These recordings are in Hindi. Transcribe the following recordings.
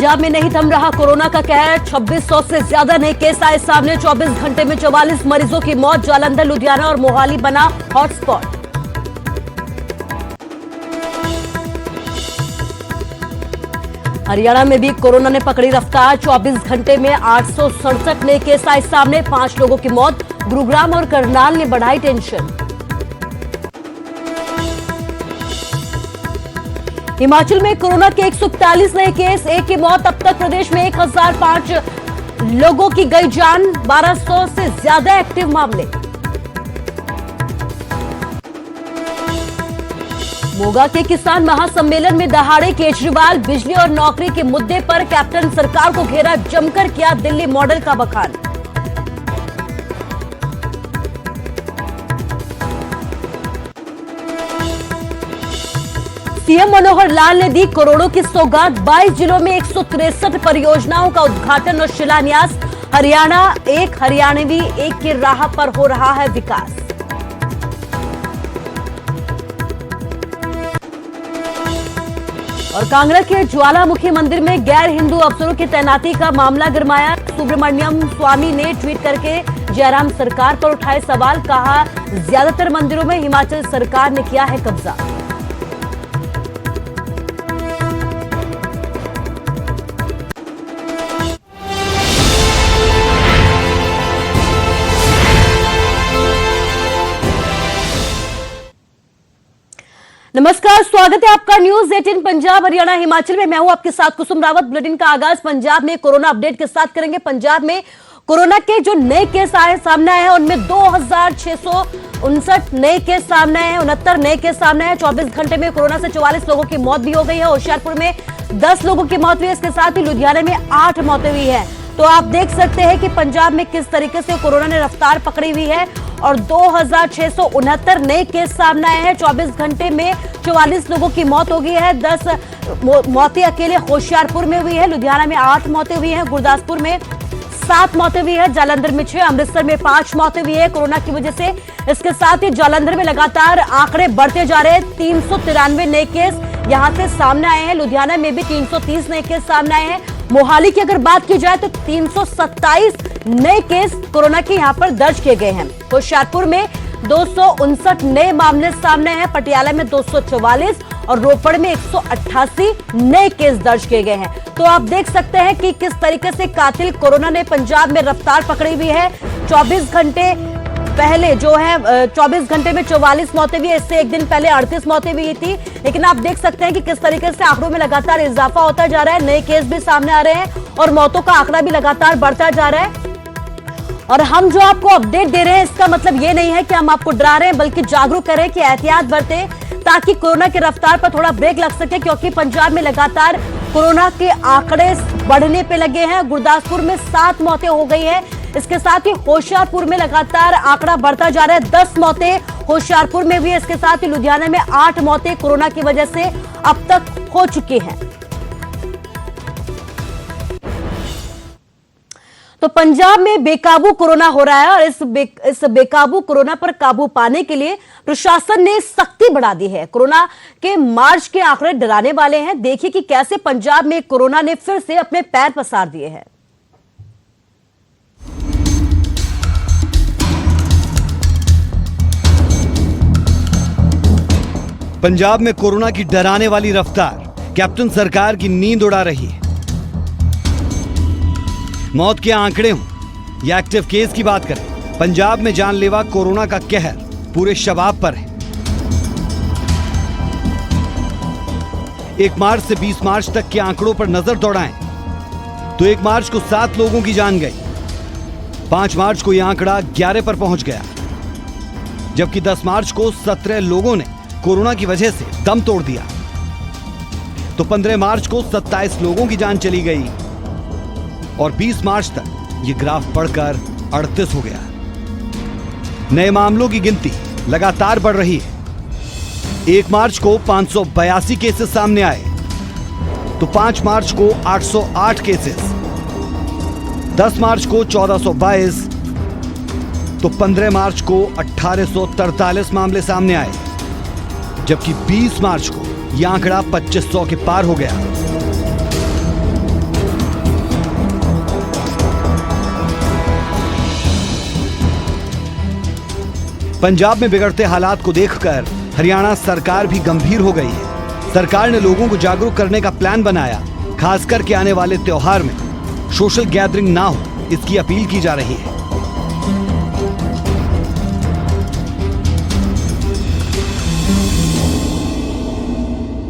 पंजाब में नहीं थम रहा कोरोना का कहर। 2600 से ज्यादा नए केस आए सामने। 24 घंटे में 44 मरीजों की मौत। जालंधर, लुधियाना और मोहाली बना हॉटस्पॉट। हरियाणा में भी कोरोना ने पकड़ी रफ्तार। 24 घंटे में 867 नए केस आए सामने। 5 लोगों की मौत। गुरुग्राम और करनाल ने बढ़ाई टेंशन। हिमाचल में कोरोना के 141 नए केस, 1 की मौत। अब तक प्रदेश में 1005 लोगों की गई जान। 1200 से ज्यादा एक्टिव मामले। मोगा के किसान महासम्मेलन में दहाड़े केजरीवाल। बिजली और नौकरी के मुद्दे पर कैप्टन सरकार को घेरा। जमकर किया दिल्ली मॉडल का बखान। सीएम मनोहर लाल ने दी करोड़ों की सौगात। 22 जिलों में 163 परियोजनाओं का उद्घाटन और शिलान्यास। हरियाणा एक हरियाणवी एक की राह पर हो रहा है विकास। और कांगड़ा के ज्वालामुखी मंदिर में गैर हिंदू अफसरों की तैनाती का मामला गरमाया। सुब्रमण्यम स्वामी ने ट्वीट करके जयराम सरकार पर उठाए सवाल। कहा, ज्यादातर मंदिरों में हिमाचल सरकार ने किया है कब्जा। नमस्कार, स्वागत है आपका न्यूज 18 पंजाब हरियाणा हिमाचल में। मैं हूं आपके साथ कुसुम रावत। बुलेटिन का आगाज पंजाब में कोरोना अपडेट के साथ करेंगे। पंजाब में कोरोना के जो नए केस सामने आए हैं उनमें 2659 नए केस सामने आए हैं। 69 नए केस सामने आए। 24 घंटे में कोरोना से 44 लोगों की मौत भी हो गई है। होशियारपुर में 10 लोगों की मौत हुई है। इसके साथ ही लुधियाना में 8 मौतें हुई है। तो आप देख सकते हैं कि पंजाब में किस तरीके से कोरोना ने रफ्तार पकड़ी हुई है। और 2669 नए केस सामने आए हैं। 24 घंटे में 44 लोगों की मौत हो गई है। 10 मौतें अकेले होशियारपुर में हुई है। लुधियाना में 8 मौतें हुई हैं। गुरदासपुर में 7 मौतें हुई है। जालंधर में 6, अमृतसर में 5 मौतें हुई है कोरोना की वजह से। इसके साथ ही जालंधर में लगातार आंकड़े बढ़ते जा रहे हैं। 393 नए केस यहां से सामने आए हैं। लुधियाना में भी 330 नए केस सामने आए हैं। मोहाली की अगर बात की जाए तो 327 नए केस कोरोना के यहां पर दर्ज किए गए हैं। होशियारपुर में 259 नए मामले सामने हैं। पटियाला में 244 और रोपड़ में 188 नए केस दर्ज किए गए हैं। तो आप देख सकते हैं कि किस तरीके से कातिल कोरोना ने पंजाब में रफ्तार पकड़ी हुई है। 24 घंटे पहले जो है 24 घंटे में 44 मौतें हुई है। इससे एक दिन पहले 38 मौतें हुई थी। लेकिन आप देख सकते हैं कि किस तरीके से आंकड़ों में लगातार इजाफा होता जा रहा है। नए केस भी सामने आ रहे हैं और मौतों का आंकड़ा भी लगातार बढ़ता जा रहा है। और हम जो आपको अपडेट दे रहे हैं इसका मतलब ये नहीं है कि हम आपको डरा रहे हैं, बल्कि जागरूक करें कि एहतियात बरतें ताकि कोरोना की रफ्तार पर थोड़ा ब्रेक लग सके। क्योंकि पंजाब में लगातार कोरोना के आंकड़े बढ़ने पे लगे हैं। गुरदासपुर में 7 मौतें हो गई है। इसके साथ ही होशियारपुर में लगातार आंकड़ा बढ़ता जा रहा है। 10 मौतें होशियारपुर में हुई है। इसके साथ ही लुधियाना में 8 मौतें कोरोना की वजह से अब तक हो चुकी हैं। तो पंजाब में बेकाबू कोरोना हो रहा है और इस बेकाबू कोरोना पर काबू पाने के लिए प्रशासन ने सख्ती बढ़ा दी है। कोरोना के मार्च के आंकड़े डराने वाले हैं। देखिए कि कैसे पंजाब में कोरोना ने फिर से अपने पैर पसार दिए हैं। पंजाब में कोरोना की डराने वाली रफ्तार कैप्टन सरकार की नींद उड़ा रही है। मौत के आंकड़े हों या एक्टिव केस की बात करें, पंजाब में जानलेवा कोरोना का कहर पूरे शबाब पर है। 1 मार्च से 20 मार्च तक के आंकड़ों पर नजर दौड़ाएं तो 1 मार्च को 7 लोगों की जान गई। 5 मार्च को यह आंकड़ा 11 पर पहुंच गया, जबकि 10 मार्च को 17 लोगों ने कोरोना की वजह से दम तोड़ दिया। तो 15 मार्च को 27 लोगों की जान चली गई और 20 मार्च तक ये ग्राफ बढ़कर 38 हो गया। नए मामलों की गिनती लगातार बढ़ रही है। 1 मार्च को 582 केसेस सामने आए तो 5 मार्च को 808 केसेस, 10 मार्च को 1422 तो 15 मार्च को 1843 मामले सामने आए, जबकि 20 मार्च को यह आंकड़ा 2500 के पार हो गया। पंजाब में बिगड़ते हालात को देखकर हरियाणा सरकार भी गंभीर हो गई है। सरकार ने लोगों को जागरूक करने का प्लान बनाया, खासकर के आने वाले त्योहार में सोशल गैदरिंग ना हो, इसकी अपील की जा रही है।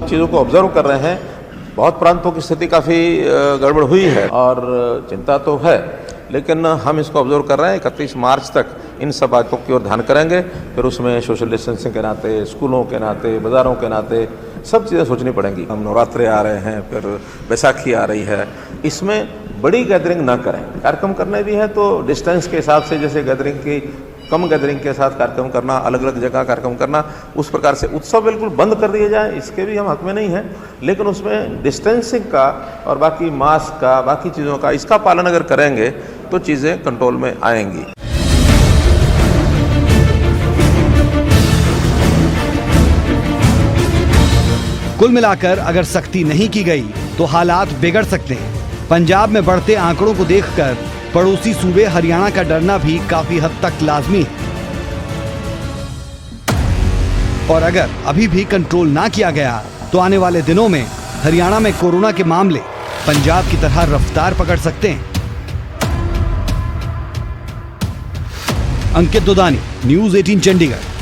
चीज़ों को ऑब्जर्व कर रहे हैं। बहुत प्रांतों की स्थिति काफ़ी गड़बड़ हुई है और चिंता तो है, लेकिन हम इसको ऑब्जर्व कर रहे हैं। 31 मार्च तक इन सब बातों की ओर ध्यान करेंगे। फिर उसमें सोशल डिस्टेंसिंग के नाते, स्कूलों के नाते, बाज़ारों के नाते सब चीज़ें सोचनी पड़ेंगी। हम नवरात्रे आ रहे हैं, फिर बैसाखी आ रही है, इसमें बड़ी गैदरिंग ना करें। कार्यक्रम करने भी है तो डिस्टेंस के हिसाब से, जैसे गैदरिंग की कम गैदरिंग के साथ कार्यक्रम करना, अलग अलग जगह कार्यक्रम करना, उस प्रकार से उत्सव बिल्कुल बंद कर दिए जाए, इसके भी हम हक में नहीं हैं। लेकिन उसमें डिस्टेंसिंग का और बाकी मास्क का, बाकी चीज़ों का, इसका पालन अगर करेंगे तो चीज़ें कंट्रोल में आएंगी। कुल मिलाकर अगर सख्ती नहीं की गई तो हालात बिगड़ सकते हैं। पंजाब में बढ़ते आंकड़ों को देखकर पड़ोसी सूबे हरियाणा का डरना भी काफी हद तक लाजमी है। और अगर अभी भी कंट्रोल ना किया गया तो आने वाले दिनों में हरियाणा में कोरोना के मामले पंजाब की तरह रफ्तार पकड़ सकते हैं। अंकित दुदानी, न्यूज़ 18 चंडीगढ़।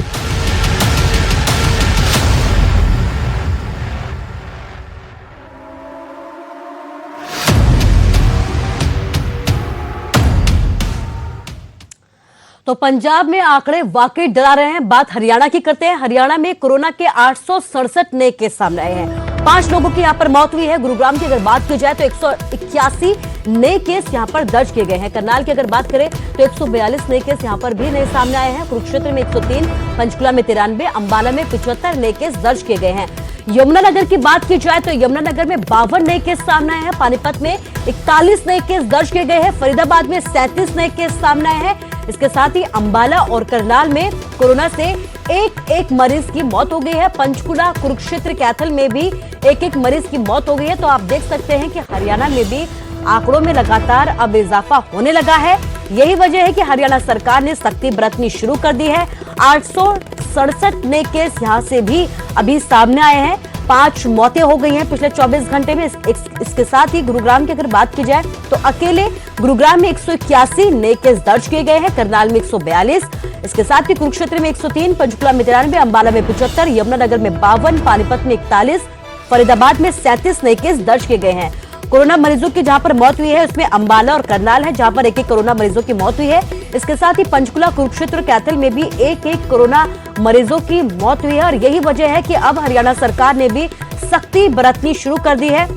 तो पंजाब में आंकड़े वाकई डरा रहे हैं। बात हरियाणा की करते हैं। हरियाणा में कोरोना के 867 नए केस सामने आए हैं। 5 लोगों की यहां पर मौत हुई है। गुरुग्राम की अगर बात की जाए तो 181 नए केस यहां पर दर्ज किए गए हैं। करनाल की अगर बात करें तो 142 नए केस यहां पर भी नए सामने आए हैं। कुरुक्षेत्र में 103, पंचकुला में 93, अंबाला में 75 नए केस दर्ज किए गए हैं। यमुनानगर की बात की जाए तो यमुनानगर में 52 नए केस सामने आए हैं। पानीपत में 41 नए केस दर्ज किए गए हैं। फरीदाबाद में 37 नए केस सामने आए हैं। इसके साथ ही अंबाला और करनाल में कोरोना से एक मरीज की मौत हो गई है। पंचकुला, कुरुक्षेत्र, कैथल में भी एक मरीज की मौत हो गई है। तो आप देख सकते हैं कि हरियाणा में भी आंकड़ों में लगातार अब इजाफा होने लगा है। यही वजह है कि हरियाणा सरकार ने सख्ती बरतनी शुरू कर दी है। 867 नए केस यहां से भी अभी सामने आए हैं। 5 मौतें हो गई हैं पिछले 24 घंटे में। इसके साथ ही गुरुग्राम की अगर बात की जाए तो अकेले गुरुग्राम में 181 नए केस दर्ज किए गए हैं। करनाल में 142, इसके साथ ही कुरुक्षेत्र में 103, पंचकुला में 93, अंबाला में 75, यमुनानगर में 52, पानीपत में 41, फरीदाबाद में 37 नए केस दर्ज किए गए हैं। कोरोना मरीजों की जहां पर मौत हुई है उसमें अंबाला और करनाल है, जहां पर एक कोरोना मरीजों की मौत हुई है। इसके साथ ही पंचकुला, कुरुक्षेत्र, कैथल में भी एक कोरोना मरीजों की मौत हुई है। और यही वजह है कि अब हरियाणा सरकार ने भी सख्ती बरतनी शुरू कर दी है।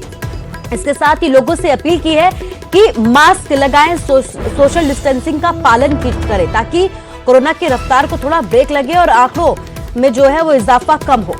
इसके साथ ही लोगों से अपील की है कि मास्क लगाएं, सोशल डिस्टेंसिंग का पालन करें, ताकि कोरोना की रफ्तार को थोड़ा ब्रेक लगे और आंकड़ों में जो है वो इजाफा कम हो।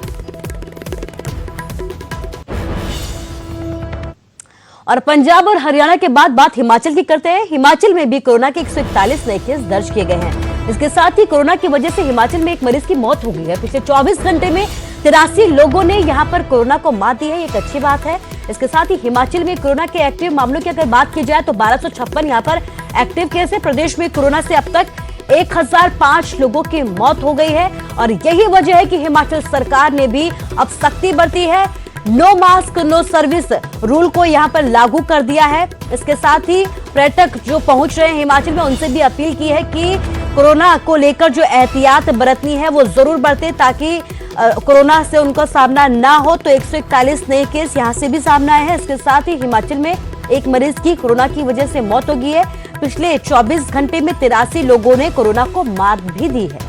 और पंजाब और हरियाणा के बाद बात हिमाचल की करते हैं। हिमाचल में भी कोरोना के 141 नए केस दर्ज किए गए हैं। इसके साथ ही कोरोना की वजह से हिमाचल में एक मरीज की मौत हो गई है। पिछले 24 घंटे में 83 लोगों ने यहां पर कोरोना को मात दी है, एक अच्छी बात है। इसके साथ ही हिमाचल में कोरोना के एक्टिव मामलों की अगर बात की जाए तो 1256 यहां पर एक्टिव केस है। प्रदेश में कोरोना से अब तक 1005 लोगों की मौत हो गई है। और यही वजह है कि हिमाचल सरकार ने भी अब सख्ती बरती है। No mask no service rule को यहां पर लागू कर दिया है। इसके साथ ही पर्यटक जो पहुंच रहे हैं हिमाचल में उनसे भी अपील की है कि कोरोना को लेकर जो एहतियात बरतनी है वो जरूर बरते, ताकि कोरोना से उनका सामना ना हो। तो 141 नए केस यहां से भी सामने आए हैं। इसके साथ ही हिमाचल में एक मरीज की कोरोना की वजह से मौत हो गई है। पिछले 24 घंटे में 83 लोगों ने कोरोना को मात भी दी है।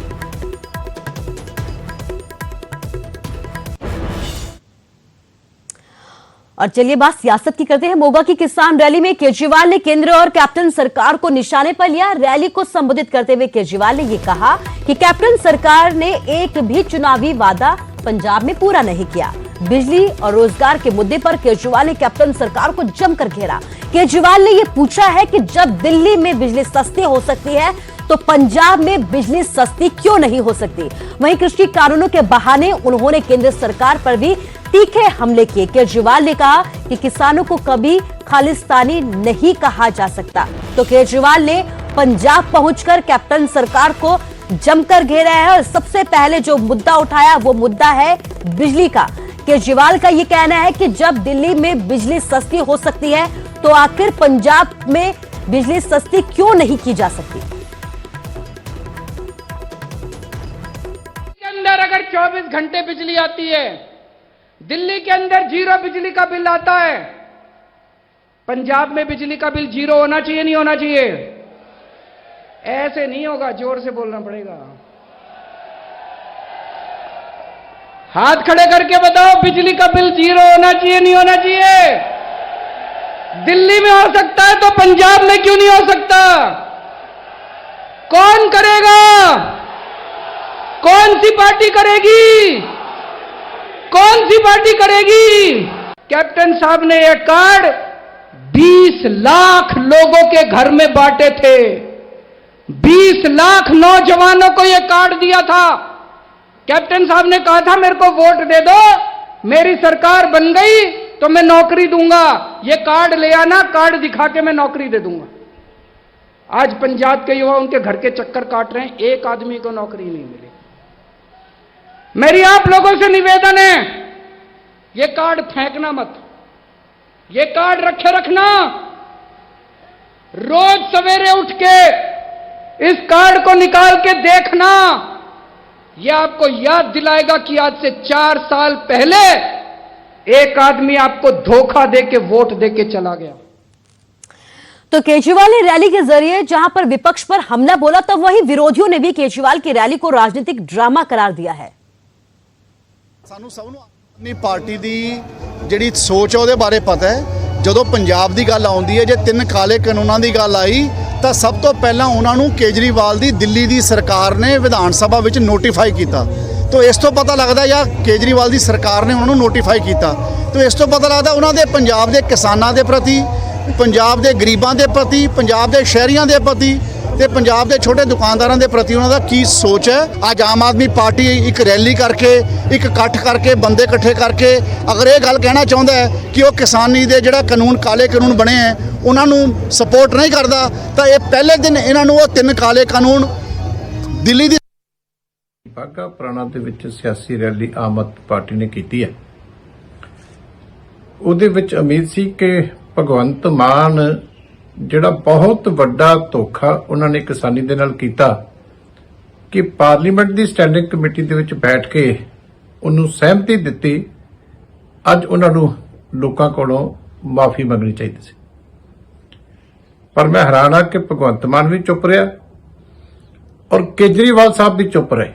और चलिए बात सियासत की करते हैं। मोगा की किसान रैली में केजरीवाल ने केंद्र और कैप्टन सरकार को निशाने पर लिया। रैली को संबोधित करते हुए केजरीवाल ने यह कहा कि कैप्टन सरकार ने एक भी चुनावी वादा पंजाब में पूरा नहीं किया। बिजली और रोजगार के मुद्दे पर केजरीवाल ने कैप्टन सरकार को जमकर घेरा। केजरीवाल ने यह पूछा है कि जब दिल्ली में बिजली सस्ती हो सकती है तो पंजाब में बिजली सस्ती क्यों नहीं हो सकती। वहीं कृषि कानूनों के बहाने उन्होंने केंद्र सरकार पर भी तीखे हमले किए। केजरीवाल ने कहा कि किसानों को कभी खालिस्तानी नहीं कहा जा सकता। तो केजरीवाल ने पंजाब पहुंचकर कैप्टन सरकार को जमकर घेरा है और सबसे पहले जो मुद्दा उठाया वो मुद्दा है बिजली का। केजरीवाल का ये कहना है कि जब दिल्ली में बिजली सस्ती हो सकती है तो आखिर पंजाब में बिजली सस्ती क्यों नहीं की जा सकती। के अंदर अगर 24 घंटे बिजली आती है, दिल्ली के अंदर 0 बिजली का बिल आता है, पंजाब में बिजली का बिल 0 होना चाहिए नहीं होना चाहिए? ऐसे नहीं होगा, जोर से बोलना पड़ेगा। हाथ खड़े करके बताओ, बिजली का बिल 0 होना चाहिए नहीं होना चाहिए? दिल्ली में हो सकता है तो पंजाब में क्यों नहीं हो सकता? कौन करेगा? कौन सी पार्टी करेगी? कौन सी पार्टी करेगी? कैप्टन साहब ने यह कार्ड 20 लाख लोगों के घर में बांटे थे। 20 लाख नौजवानों को यह कार्ड दिया था। कैप्टन साहब ने कहा था मेरे को वोट दे दो, मेरी सरकार बन गई तो मैं नौकरी दूंगा। ये कार्ड ले आना, कार्ड दिखा के मैं नौकरी दे दूंगा। आज पंजाब के युवा उनके घर के चक्कर काट रहे हैं, एक आदमी को नौकरी नहीं मिली। मेरी आप लोगों से निवेदन है, ये कार्ड फेंकना मत, ये कार्ड रखे रखना। रोज सवेरे उठ के इस कार्ड को निकाल के देखना, यह आपको याद दिलाएगा कि आज से 4 साल पहले एक आदमी आपको धोखा देके वोट देके चला गया। तो केजरीवाल ने रैली के जरिए जहां पर विपक्ष पर हमला बोला, तो वहीं विरोधियों ने भी केजरीवाल की रैली को राजनीतिक ड्रामा करार दिया है। ਸਾਨੂੰ ਸਭ ਨੂੰ ਆਪਣੀ ਪਾਰਟੀ ਦੀ ਜਿਹੜੀ ਸੋਚ ਹੈ ਉਹਦੇ ਬਾਰੇ ਪਤਾ ਹੈ। ਜਦੋਂ ਪੰਜਾਬ ਦੀ ਗੱਲ ਆਉਂਦੀ ਹੈ, ਜੇ 3 ਕਾਲੇ ਕਾਨੂੰਨਾਂ ਦੀ ਗੱਲ ਆਈ ਤਾਂ ਸਭ ਤੋਂ ਪਹਿਲਾਂ ਉਹਨਾਂ ਨੂੰ ਕੇਜਰੀਵਾਲ ਦੀ ਦਿੱਲੀ ਦੀ ਸਰਕਾਰ ਨੇ ਵਿਧਾਨ ਸਭਾ ਵਿੱਚ ਨੋਟੀਫਾਈ ਕੀਤਾ। तो इस तो पता लगता या केजरीवाल की सरकार ने उन्होंने नोटिफाई किया। तो इस तो पता लगता उन्होंने पंजाब के किसानों के प्रति, पंजाब के गरीबों के प्रति, पंजाब के शहरियों के प्रति ते पंजाब के छोटे दुकानदारों के प्रति उन्होंने की सोच है। अज आम आदमी पार्टी एक रैली करके, एक इकट्ठ करके, बंदे इकट्ठे करके अगर ये गल कहना चाहता है कि वो किसानी के जोड़ा कानून काले कानून बने हैं उन्होंने सपोर्ट नहीं करता, तो ये पहले दिन इन्होंने वो 3 काले कानून दिल्ली की ਬਾਘਾ ਪੁਰਾਣਾ ਦੇ ਵਿੱਚ ਸਿਆਸੀ ਰੈਲੀ ਆਮ ਆਦਮੀ ਪਾਰਟੀ ਨੇ ਕੀਤੀ ਹੈ। ਉਹਦੇ ਵਿੱਚ ਉਮੀਦ ਸੀ ਕਿ ਭਗਵੰਤ ਮਾਨ ਜਿਹੜਾ ਬਹੁਤ ਵੱਡਾ ਧੋਖਾ ਉਹਨਾਂ ਨੇ ਕਿਸਾਨੀ ਦੇ ਨਾਲ ਕੀਤਾ ਕਿ ਪਾਰਲੀਮੈਂਟ ਦੀ ਸਟੈਂਡਿੰਗ ਕਮੇਟੀ ਦੇ ਵਿੱਚ ਬੈਠ ਕੇ ਉਹਨੂੰ ਸਹਿਮਤੀ ਦਿੱਤੀ, ਅੱਜ ਉਹਨਾਂ ਨੂੰ ਲੋਕਾਂ ਕੋਲੋਂ ਮਾਫੀ ਮੰਗਣੀ ਚਾਹੀਦੀ ਸੀ। ਪਰ ਮੈਂ ਹੈਰਾਨ ਹਾਂ ਕਿ ਭਗਵੰਤ ਮਾਨ ਵੀ ਚੁੱਪ ਰਿਹਾ ਔਰ ਕੇਜਰੀਵਾਲ ਸਾਹਿਬ ਵੀ ਚੁੱਪ ਰਹੇ।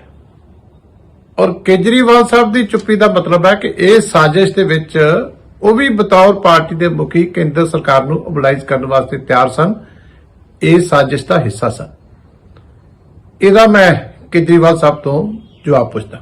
और केजरीवाल साहब की चुप्पी का मतलब है कि यह साजिश के विच वो भी बतौर पार्टी के मुखी केंद्र सरकार को मोबिलाइज करने वास्ते तैयार सन, इस साजिश का हिस्सा सन। इहदा मैं केजरीवाल साहब तो जवाब पूछता।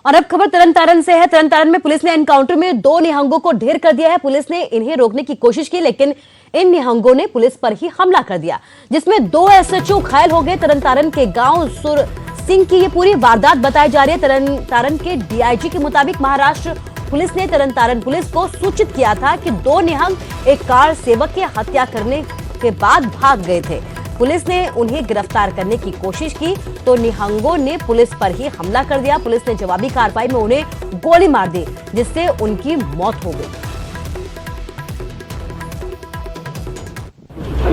और अब खबर तरनतारन से है। तरनतारन में पुलिस ने एनकाउंटर में 2 निहंगों को ढेर कर दिया है। पुलिस ने इन्हें रोकने की कोशिश की, लेकिन इन निहंगों ने पुलिस पर ही हमला कर दिया, जिसमें 2 एसएचओ घायल हो गए। तरनतारन के गांव सुर सिंह की ये पूरी वारदात बताई जा रही है। तरनतारन के डीआईजी के मुताबिक महाराष्ट्र पुलिस ने तरनतारन पुलिस को सूचित किया था कि 2 निहंग एक कार सेवक की हत्या करने के बाद भाग गए थे। पुलिस ने उन्हें गिरफ्तार करने की कोशिश की तो निहंगों ने पुलिस पर ही हमला कर दिया। पुलिस ने जवाबी कार्रवाई में उन्हें गोली मार दी, जिससे उनकी मौत हो गई।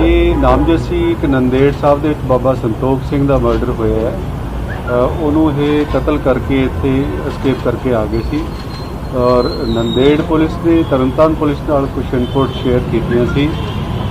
ये नामजसी एक नंदेड़ साहब ਦੇ ਬਾਬਾ ਸੰਤੋਖ ਸਿੰਘ ਦਾ ਮਰਡਰ ਹੋਇਆ ਹੈ। ਉਹਨੂੰ ਇਹ ਕਤਲ ਕਰਕੇ ਇੱਥੇ ਐਸਕੇਪ ਕਰਕੇ ਆ ਗਏ ਸੀ ਔਰ ਨੰਦੇੜ ਪੁਲਿਸ ਨੇ ਤਰਨਤਾਰਨ ਪੁਲਿਸ ਨਾਲ ਕੁਝ ਇਨਪੁਟ ਸ਼ੇਅਰ ਕੀਤੀਆਂ ਸੀ,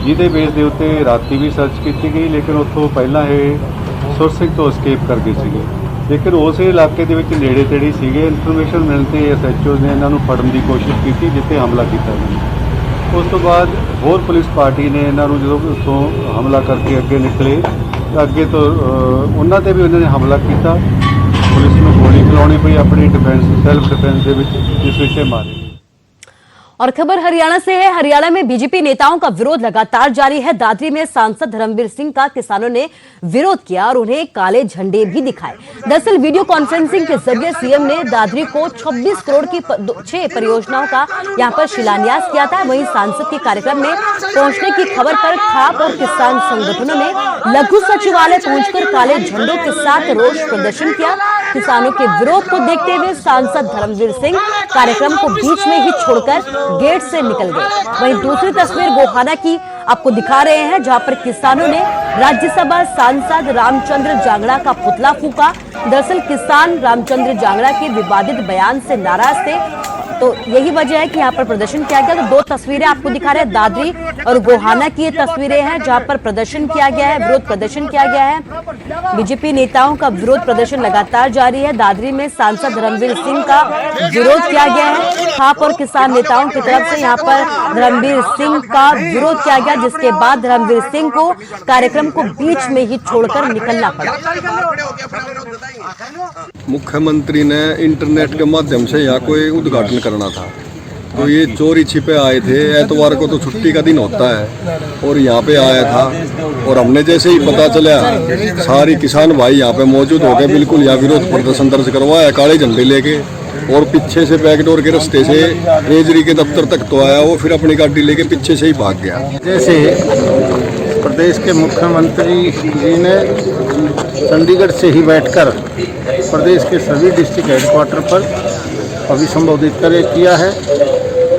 ਜਿਹਦੇ ਬੇਸ ਦੇ ਉੱਤੇ ਰਾਤੀ ਵੀ ਸਰਚ ਕੀਤੀ ਗਈ, ਲੇਕਿਨ ਉੱਥੋਂ ਪਹਿਲਾਂ ਇਹ ਸੁਰ ਸਿੰਘ ਤੋਂ ਐਸਕੇਪ ਕਰ ਗਏ ਸੀਗੇ। ਲੇਕਿਨ ਉਸ ਇਲਾਕੇ ਦੇ ਵਿੱਚ ਨੇੜੇ ਤੇੜੇ ਸੀਗੇ। ਇਨਫੋਰਮੇਸ਼ਨ ਮਿਲਣ ਤੇ ਐਸਐਚਓ ਨੇ ਇਹਨਾਂ ਨੂੰ ਫੜਨ ਦੀ ਕੋਸ਼ਿਸ਼ ਕੀਤੀ, ਜਿੱਥੇ ਹਮਲਾ ਕੀਤਾ ਗਿਆ। ਉਸ ਤੋਂ ਬਾਅਦ ਹੋਰ ਪੁਲਿਸ ਪਾਰਟੀ ਨੇ ਇਹਨਾਂ ਨੂੰ ਜਦੋਂ ਉੱਥੋਂ ਹਮਲਾ ਕਰਕੇ ਅੱਗੇ ਨਿਕਲੇ, ਅੱਗੇ ਤੋਂ ਉਹਨਾਂ ਤੇ ਵੀ ਉਹਨਾਂ ਨੇ ਹਮਲਾ ਕੀਤਾ। ਪੁਲਿਸ ਨੂੰ ਗੋਲੀ ਚਲਾਉਣੀ ਪਈ ਆਪਣੀ ਡਿਫੈਂਸ, ਸੈਲਫ ਡਿਫੈਂਸ ਦੇ ਵਿੱਚ, ਜਿਸ ਵਿੱਚ ਇਹ ਮਾਰੇ। और खबर हरियाणा से है। हरियाणा में बीजेपी नेताओं का विरोध लगातार जारी है। दादरी में सांसद धर्मवीर सिंह का किसानों ने विरोध किया और उन्हें काले झंडे भी दिखाए। दरअसल वीडियो कॉन्फ्रेंसिंग के जरिए सीएम ने दादरी को 26 करोड़ की 6 परियोजनाओं का यहां पर शिलान्यास किया था। वहीं सांसद के कार्यक्रम में पहुंचने की खबर पर खाप और किसान संगठनों ने लघु सचिवालय पहुंचकर काले झंडों के साथ रोष प्रदर्शन किया। किसानों के विरोध को देखते हुए सांसद धर्मवीर सिंह कार्यक्रम को बीच में ही छोड़कर गेट से निकल गए। वहीं दूसरी तस्वीर गोहाना की आपको दिखा रहे हैं, जहां पर किसानों ने राज्यसभा सांसद रामचंद्र जांगड़ा का पुतला फूंका। दरअसल किसान रामचंद्र जांगड़ा के विवादित बयान से नाराज थे, तो यही वजह है कि यहाँ पर प्रदर्शन किया गया। तो दो तस्वीरें आपको दिखा रहे हैं, दादरी और गोहाना की ये तस्वीरें हैं जहां पर प्रदर्शन किया गया है, विरोध प्रदर्शन किया गया है। बीजेपी नेताओं का विरोध प्रदर्शन लगातार जारी है। दादरी में सांसद धर्मवीर सिंह का विरोध किया गया है। खाप और किसान नेताओं की तरफ से यहाँ पर धर्मवीर सिंह का विरोध किया गया, जिसके बाद धर्मवीर सिंह को कार्यक्रम को बीच में ही छोड़कर निकलना पड़ा। मुख्यमंत्री ने इंटरनेट के माध्यम से यहाँ कोई उद्घाटन करना था, तो ये चोरी छिपे आए थे। एतवार को तो छुट्टी का दिन होता है और यहाँ पे आया था, और हमने जैसे ही पता चला सारी किसान भाई यहाँ पे मौजूद हो गए। बिल्कुल यहाँ विरोध प्रदर्शन दर्ज करवाया काले झंडे लेके, और पीछे से बैकडोर के रास्ते से ट्रेजरी के दफ्तर तक तो आया, वो फिर अपनी गाड़ी लेके पीछे से ही भाग गया। जैसे प्रदेश के मुख्यमंत्री जी ने चंडीगढ़ से ही बैठकर प्रदेश के सभी डिस्ट्रिक्ट हेडक्वार्टर पर अभिसंबोधित किया है,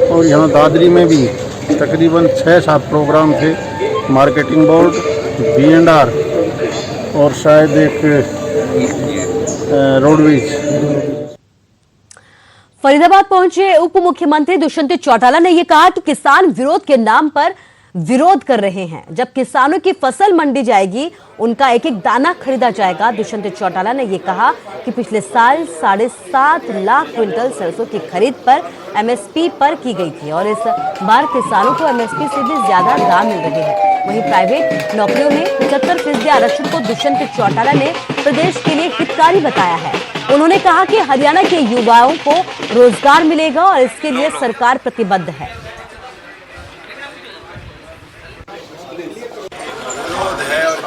और यहाँ दादरी में भी तकरीबन 6-7 प्रोग्राम थे। मार्केटिंग बोर्ड, B&R और शायद एक रोडवेज। फरीदाबाद पहुंचे उप मुख्यमंत्री दुष्यंत चौटाला ने यह कहा कि किसान विरोध के नाम पर विरोध कर रहे हैं। जब किसानों की फसल मंडी जाएगी, उनका एक एक दाना खरीदा जाएगा। दुष्यंत चौटाला ने यह कहा कि पिछले साल 7.5 लाख क्विंटल सरसों की खरीद पर MSP पर की गई थी, और इस बार किसानों को MSP से भी ज्यादा दाम मिल रहे हैं। वहीं प्राइवेट नौकरियों में 75% आरक्षण को दुष्यंत चौटाला ने प्रदेश के लिए हितकारी बताया है। उन्होंने कहा कि हरियाणा के युवाओं को रोजगार मिलेगा और इसके लिए सरकार प्रतिबद्ध है।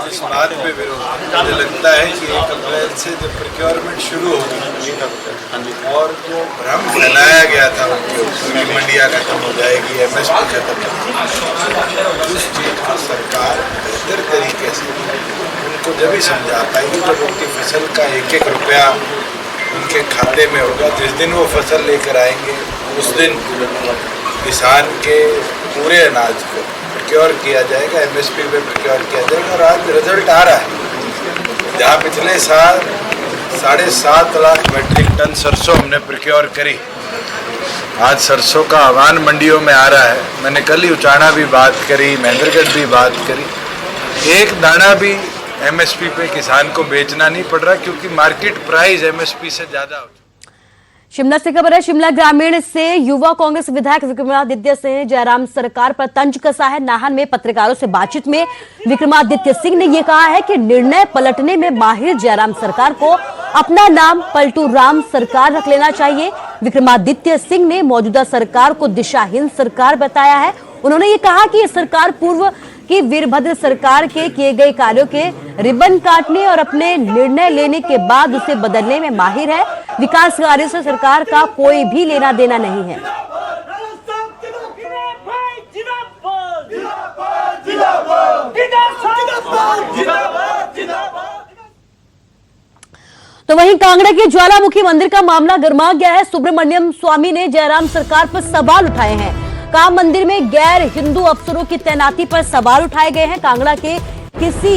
इस बात पे विरोध मुझे लगता है कि 1 अप्रैल से जब प्रोक्योरमेंट शुरू होगी और जो भ्रम फैलाया गया था उनकी मंडियाँ खत्म हो जाएगी, MSP खत्म हो जाएगी, उस चीज़ को सरकार बेहतर तरीके से उनको जब ही समझा पाएगी जब उनकी फसल का एक एक रुपया उनके खाते में होगा। जिस दिन वो फसल लेकर आएंगे उस दिन किसान के पूरे अनाज को प्रोक्योर किया जाएगा, MSP पे प्रोक्योर किया जाएगा। और आज रिजल्ट आ रहा है, जहाँ पिछले साल 7.5 लाख मेट्रिक टन सरसों हमने प्रोक्योर करी, आज सरसों का आह्वान मंडियों में आ रहा है। मैंने कल ही उचाना भी बात करी, महेंद्रगढ़ भी बात करी। एक दाना भी MSP पे किसान को बेचना नहीं पड़ रहा, क्योंकि मार्केट प्राइस MSP से ज़्यादा हो। शिमला से खबर है। शिमला ग्रामीण से युवा कांग्रेस विधायक विक्रमादित्य सिंह ने जयराम सरकार पर तंज कसा है। नाहन में पत्रकारों से बातचीत में विक्रमादित्य सिंह ने यह कहा है कि निर्णय पलटने में माहिर जयराम सरकार को अपना नाम पलटू राम सरकार रख लेना चाहिए। विक्रमादित्य सिंह ने मौजूदा सरकार को दिशाहीन सरकार बताया है। उन्होंने ये कहा कि यह सरकार पूर्व की वीरभद्र सरकार के किए गए कार्यों के रिबन काटने और अपने निर्णय लेने के बाद उसे बदलने में माहिर है। विकास कार्यों से सरकार का कोई भी लेना देना नहीं है। तो वहीं कांगड़ा के ज्वालामुखी मंदिर का मामला गर्मा गया है। सुब्रमण्यम स्वामी ने जयराम सरकार पर सवाल उठाए हैं। काम मंदिर में गैर हिंदू अफसरों की तैनाती पर सवाल उठाए गए हैं। कांगड़ा के किसी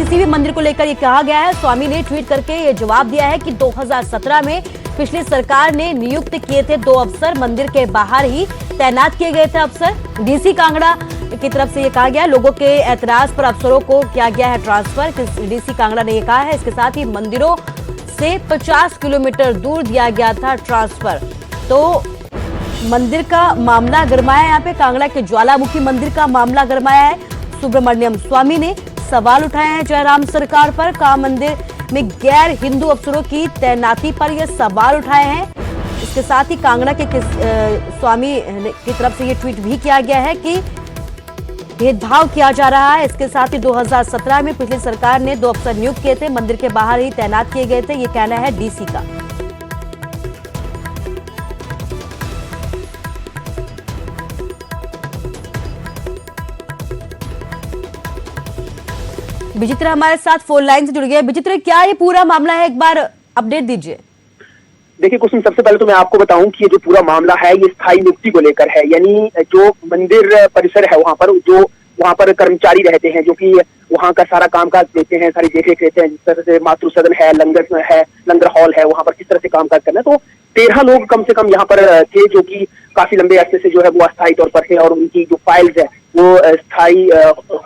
भी मंदिर को लेकर ये कहा गया है। स्वामी ने ट्वीट करके ये जवाब दिया है कि 2017 में पिछली सरकार ने नियुक्त किए थे 2 अफसर, मंदिर के बाहर ही तैनात किए गए थे अफसर। डीसी कांगड़ा की तरफ से ये कहा गया, लोगों के ऐतराज पर अफसरों को किया गया है ट्रांसफर। डीसी कांगड़ा ने ये कहा है। इसके साथ ही मंदिरों से 50 किलोमीटर दूर दिया गया था ट्रांसफर। तो मंदिर का मामला गरमाया, यहाँ पे कांगड़ा के ज्वालामुखी मंदिर का मामला गरमाया है। सुब्रमण्यम स्वामी ने सवाल उठाए हैं जयराम सरकार पर। काम मंदिर में गैर हिंदू अफसरों की तैनाती पर यह सवाल उठाए हैं। इसके साथ ही कांगड़ा के स्वामी की तरफ से ये ट्वीट भी किया गया है कि भेदभाव किया जा रहा है। इसके साथ ही 2017 में पिछली सरकार ने 2 अफसर नियुक्त किए थे, मंदिर के बाहर ही तैनात किए गए थे, ये कहना है डीसी का। विचित्र हमारे साथ फोन लाइन से जुड़ गए। विचित्र, क्या ये पूरा मामला है, एक बार अपडेट दीजिए। देखिए कुसुम, सबसे पहले तो मैं आपको बताऊं कि ये जो पूरा मामला है ये स्थायी नियुक्ति को लेकर है। यानी जो मंदिर परिसर है वहाँ पर कर्मचारी रहते हैं जो कि वहाँ का सारा कामकाज देते हैं, सारी देखरेख रहते हैं। जिस तरह से मातृ सदन है, लंगर हॉल है, वहाँ पर किस तरह से कामकाज करना है। तो 13 लोग कम से कम यहाँ पर थे जो कि काफी लंबे अरसे से जो है वो अस्थायी तौर पर थे, और उनकी जो फाइल्स है वो स्थायी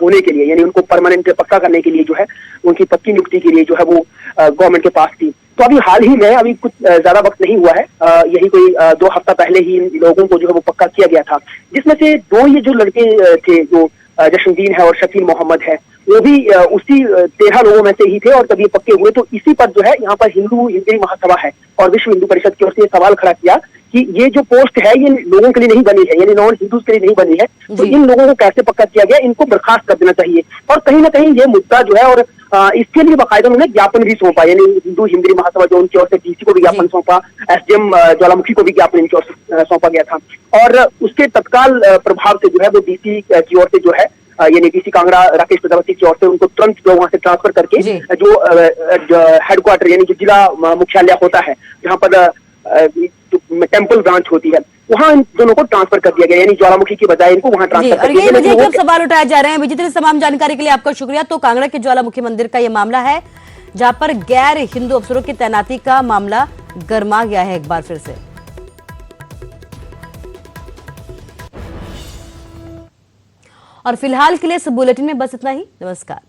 होने के लिए, यानी उनको परमानेंट पक्का करने के लिए जो है, उनकी पक्की नियुक्ति के लिए जो है वो गवर्नमेंट के पास थी। तो अभी हाल ही में, अभी कुछ ज्यादा वक्त नहीं हुआ है, यही कोई 2 हफ्ता पहले ही इन लोगों को जो है वो पक्का किया गया था, जिसमें से 2 ये जो लड़के थे, जो जशनदीन है और शकील मोहम्मद है, वो भी उसी 13 लोगों में से ही थे और तब ये पक्के हुए। तो इसी पर जो है यहाँ पर हिंदू महासभा है और विश्व हिंदू परिषद की ओर से ये सवाल खड़ा किया कि ये जो पोस्ट है ये लोगों के लिए नहीं बनी है, यानी नॉन हिंदूज के लिए नहीं बनी है, तो इन लोगों को कैसे पक्का किया गया, इनको बर्खास्त कर देना चाहिए। और कहीं ना कहीं ये मुद्दा जो है, और इसके लिए बाकायदा उन्होंने ज्ञापन भी सौंपा, यानी हिंदू हिंदी महासभा जो उनकी ओर से डीसी को भी ज्ञापन सौंपा, एसडीएम ज्वालामुखी को भी ज्ञापन इनकी ओर से सौंपा गया था। और उसके तत्काल प्रभाव से जो है वो डीसी की ओर से जो है, यानी डीसी कांगड़ा राकेश प्रजापति की ओर से उनको तुरंत जो वहां से ट्रांसफर करके जो हेडक्वार्टर यानी जो जिला मुख्यालय होता है, जहां पर टेम्पल ब्रांच होती है, वहां इन दोनों को ट्रांसफर कर दिया गया, यानी ज्वालामुखी की बजाय इनको वहां ट्रांसफर कर दिया गया। मुझे सवाल उठाए जा रहे हैं विचित्र, तमाम जानकारी के लिए आपका शुक्रिया। तो कांगड़ा के ज्वालामुखी मंदिर का ये मामला है जहां पर गैर हिंदू अफसरों की तैनाती का मामला गर्मा गया है एक बार फिर से। और फिलहाल के लिए इस बुलेटिन में बस इतना ही। नमस्कार।